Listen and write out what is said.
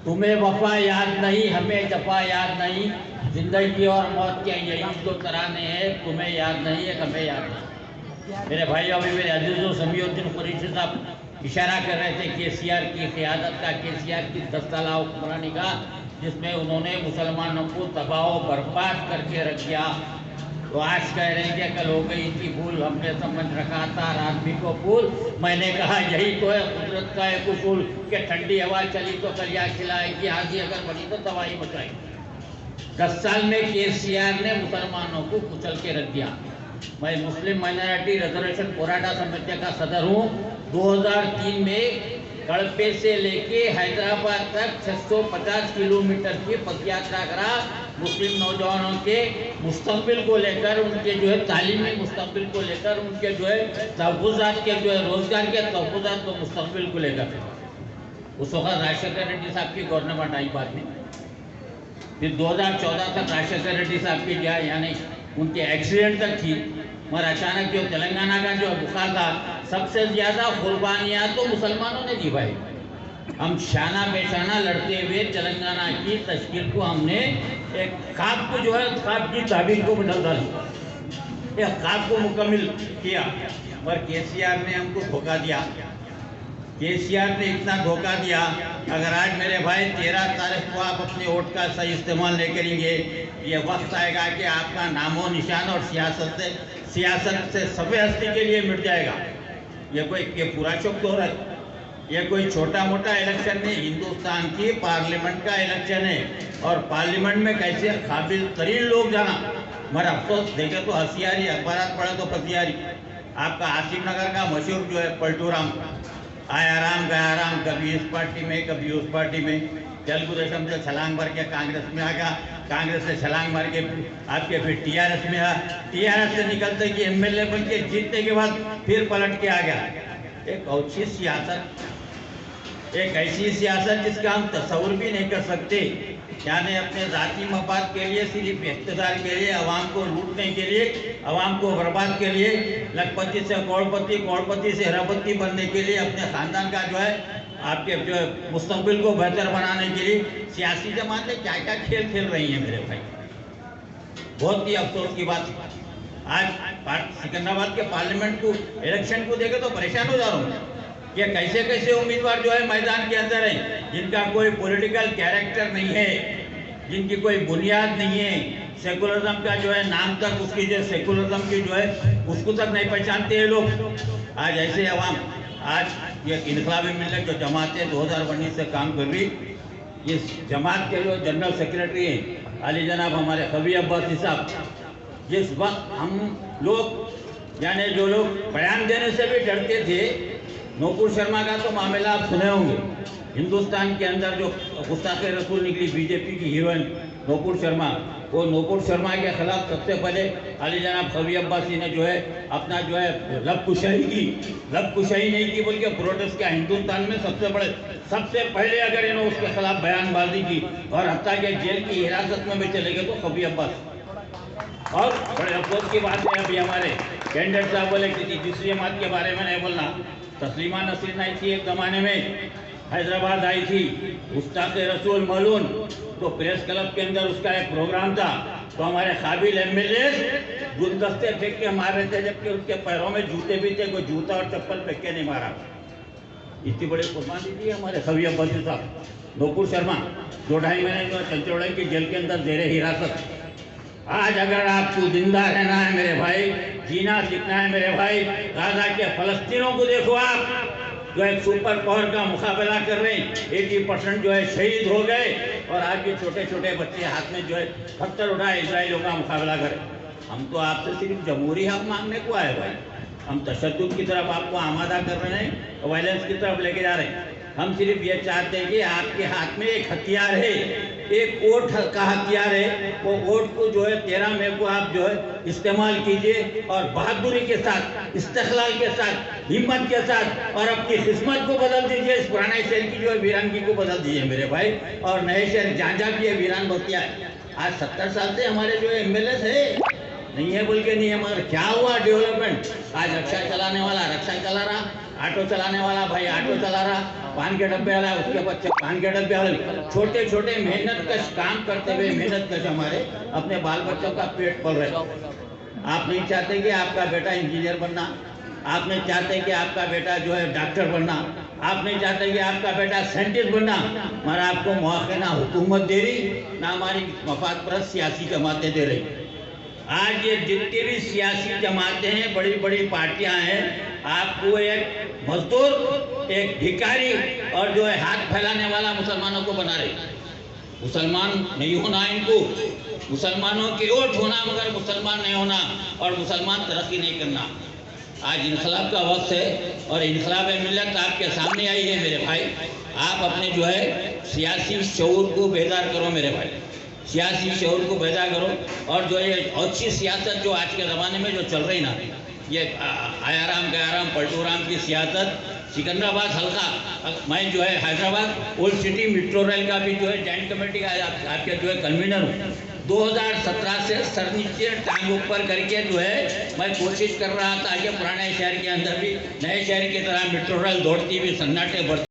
तुम्हें वफा याद नहीं, हमें जफा याद नहीं, जिंदगी और मौत के यही तो तराने हैं, तुम्हें याद नहीं है, हमें याद नहीं। मेरे भाई, अभी मेरे अजीज़ों समीउद्दीन कुरैशी साहब इशारा कर रहे थे केसीआर की क़ियादत का, केसीआर की 10 साल हुक्मरानी का, जिसमें उन्होंने मुसलमानों को तबाह बर्बाद करके रख दिया। तो आज कह रहे हैं कि कल हो गई थी भूल, हमने समझ रखा था आदमी को फूल। मैंने कहा यही तो है कुदरत का एक उसूल कि ठंडी हवा चली तो कलिया खिलाएगी, आंधी अगर बढ़ी तो तबाही मचाएगी। 10 साल में केसीआर ने मुसलमानों को कुचल के रख दिया। मैं मुस्लिम माइनॉरिटी रिजर्वेशन पोराटा समिति का सदर हूँ। 2003 में कड़पे से लेके हैदराबाद तक 650 किलोमीटर की पदयात्रा करा, मुस्लिम नौजवानों के मुस्तकबिल को लेकर, उनके जो है तालीमी मुस्तकबिल को लेकर, उनके जो है तहफ़्फ़ुज़ात के जो है रोज़गार के तहफ़्फ़ुज़ात को मुस्तकबिल को लेकर। उस वक्त राजशेखर रेड्डी साहब की गवर्नमेंट आई बाद में। फिर 2014 तक राजशेखर रेड्डी साहब की जो यानी उनके एक्सीडेंट तक थी, मगर अचानक जो तेलंगाना का जो बुखार था, सबसे ज़्यादा कुर्बानियाँ तो मुसलमानों ने दी भाई। हम शाना बेशाना लड़ते हुए तेलंगाना की तश्कील को हमने एक ख्वाब को जो है ख्वाब की ताबीर को बदल डाला, एक ख्वाब को मुकम्मल किया। पर केसीआर ने हमको धोखा दिया। केसीआर ने इतना धोखा दिया, अगर आज मेरे भाई 13 तारीख को आप अपने वोट का सही इस्तेमाल नहीं करेंगे, ये वक्त आएगा कि आपका नामो निशान और सियासत से सफ़े हस्ती के लिए मिट जाएगा। ये पूरा शौक हो रहा है, ये कोई छोटा मोटा इलेक्शन नहीं, हिंदुस्तान की पार्लियामेंट का इलेक्शन है। और पार्लियामेंट में कैसे काबिल तरीन लोग जाना, मगर अफसोस देखे तो हंसी आ रही, अखबार पढ़े तो फंसी आ रही। आपका आसिफ नगर का मशहूर जो है पलटू राम, आया राम गया राम, कभी इस पार्टी में कभी उस पार्टी में, तेलुगु देशम से छलांग मार के कांग्रेस में आ गया, कांग्रेस से छलांग मार के आपके फिर टीआरएस में आ, टीआरएस से निकलते कि एमएलए बन के जीतने के बाद फिर पलट के आ गया। एक अच्छी सियासत, एक ऐसी सियासत जिसका हम तस्वुर भी नहीं कर सकते, यानी अपने ज़ाती मफाद के लिए, सिर्फ इख्तिदार के लिए, अवाम को लूटने के लिए, अवाम को बर्बाद के लिए, लखपति से करोड़पति, करोड़पति से अरबपति बनने के लिए, अपने ख़ानदान का जो है आपके जो है मुस्तकबिल को बेहतर बनाने के लिए सियासी जमातें क्या क्या खेल खेल रही हैं मेरे भाई। बहुत ही अफसोस की बात, आज सिकंदराबाद के पार्लियामेंट को इलेक्शन को देखे तो परेशान हो जा रहा हूँ कि कैसे कैसे उम्मीदवार जो है मैदान के अंदर हैं, जिनका कोई पॉलिटिकल कैरेक्टर नहीं है, जिनकी कोई बुनियाद नहीं है, सेकुलरिज्म का जो है नाम तक उसकी जो सेकुलरिज्म की जो है उसको तक नहीं पहचानते हैं लोग। आज ऐसे अवाम, आज ये इनकलाबी मिल्लत जो जमात 2019 से काम कर रही, इस जमात के जो जनरल सेक्रेटरी हैं अली जनाब हमारे खबी अब्बासी साहब, जिस वक्त हम लोग यानी जो लोग बयान देने से भी डरते थे, नूपुर शर्मा का तो मामला आप सुने होंगे, हिंदुस्तान के अंदर जो गुस्ताखे रसूल निकली बीजेपी की हीरोइन नूपुर शर्मा, वो नूपुर शर्मा के खिलाफ सबसे पहले अली जनाब खबी अब्बासी ने जो है अपना जो है लबकुशाही की, लबकुशाही नहीं की बल्कि प्रोटेस्ट किया। हिंदुस्तान में सबसे पहले अगर इन्होंने उसके खिलाफ बयानबाजी की और हत्या के जेल की हिरासत में भी चले गए तो खबी अब्बास। और बड़े अफसोस की बात है, अभी हमारे कैंडिडेट साहब बोले किसी दूसरी जमात के बारे में नहीं बोलना। तस्लीमा नसरीन आई थी एक ज़माने में, हैदराबाद आई थी, गुस्ताखे रसूल मलून, तो प्रेस क्लब के अंदर उसका एक प्रोग्राम था, तो हमारे काबिल एमएलए गुलदस्ते फेंक के मार रहे थे, जबकि उसके पैरों में जूते भी थे, कोई जूता और चप्पल फेंक के नहीं मारा। इतनी बड़ी कुर्बानी दी हमारे खबी अब्बासी साहब। नूपुर शर्मा 2-2.5 महीने जो चंचौड़ाई की जेल के अंदर जेरे हिरासत। आज अगर आपको जिंदा रहना है मेरे भाई, जीना सीखना है मेरे भाई, गाजा के फलस्तीनों को देखो, आप जो एक सुपर पावर का मुकाबला कर रहे हैं, 80% जो है शहीद हो गए, और आज के छोटे छोटे बच्चे हाथ में जो है पत्थर उठाए इजराइलियों का मुकाबला करें। हम तो आपसे सिर्फ जमहूरी हक मांगने को आए भाई, हम तशद्दुद की तरफ आपको आमादा कर रहे हैं, वायलेंस की तरफ लेके जा रहे हैं। हम सिर्फ ये चाहते हैं कि आपके हाथ में एक हथियार है, एक वोट का हथियार है, वो वोट को जो है 13 मई को आप जो है इस्तेमाल कीजिए और बहादुरी के साथ, इस्तिक़लाल के साथ, हिम्मत के साथ, और अपनी किस्मत को बदल दीजिए। इस पुराने शहर की जो है वीरानगी को बदल दीजिए मेरे भाई, और नए शहर जहाँ भी है वीरान बस्तियाँ है। आज 70 साल से हमारे जो एमएलए है नहीं है बोल के नहीं है, मगर क्या हुआ डेवलपमेंट? आज रिक्शा चलाने वाला रिक्शा चला रहा, ऑटो चलाने वाला भाई ऑटो चला रहा, पान के डब्बे वाला, उसके बच्चे पान के डब्बे वाले, छोटे छोटे मेहनत कश काम करते हुए मेहनत कश हमारे अपने बाल बच्चों का पेट पल रहे। आप नहीं चाहते कि आपका बेटा इंजीनियर बनना, आप नहीं चाहते कि आपका बेटा जो है डॉक्टर बनना, आप नहीं चाहते कि आपका बेटा साइंटिस्ट बनना, मगर आपको मौके ना हुकूमत दे रही ना हमारी मफाद परस्त सियासी जमातें दे रही। आज ये जितनी भी सियासी जमातें हैं, बड़ी बड़ी पार्टियां हैं, आपको एक मजदूर, एक भिखारी और जो है हाथ फैलाने वाला मुसलमानों को बना रही। मुसलमान नहीं होना इनको, मुसलमानों की वोट होना मगर मुसलमान नहीं होना, और मुसलमान तरक्की नहीं करना। आज इनकलाब का वक्त है और इनकलाब मिल्लत आपके सामने आई है मेरे भाई। आप अपने जो है सियासी शऊर को बेदार करो मेरे भाई, सियासी शऊर को बेदार करो। और जो ये अच्छी सियासत जो आज के ज़माने में जो चल रही ना, ये आयाराम गयाराम पलटूराम की सियासत, सिकंदराबाद हल्का, मैं जो है Hyderabad old city metro rail का भी जो है जॉइंट कमेटी का आपके जो है कन्वीनर हूँ। 2017 से सर नीचे टांग ऊपर करके जो है मैं कोशिश कर रहा था कि पुराने शहर के अंदर भी नए शहर की तरह मेट्रो रेल दौड़ती हुई सन्नाटे बढ़ती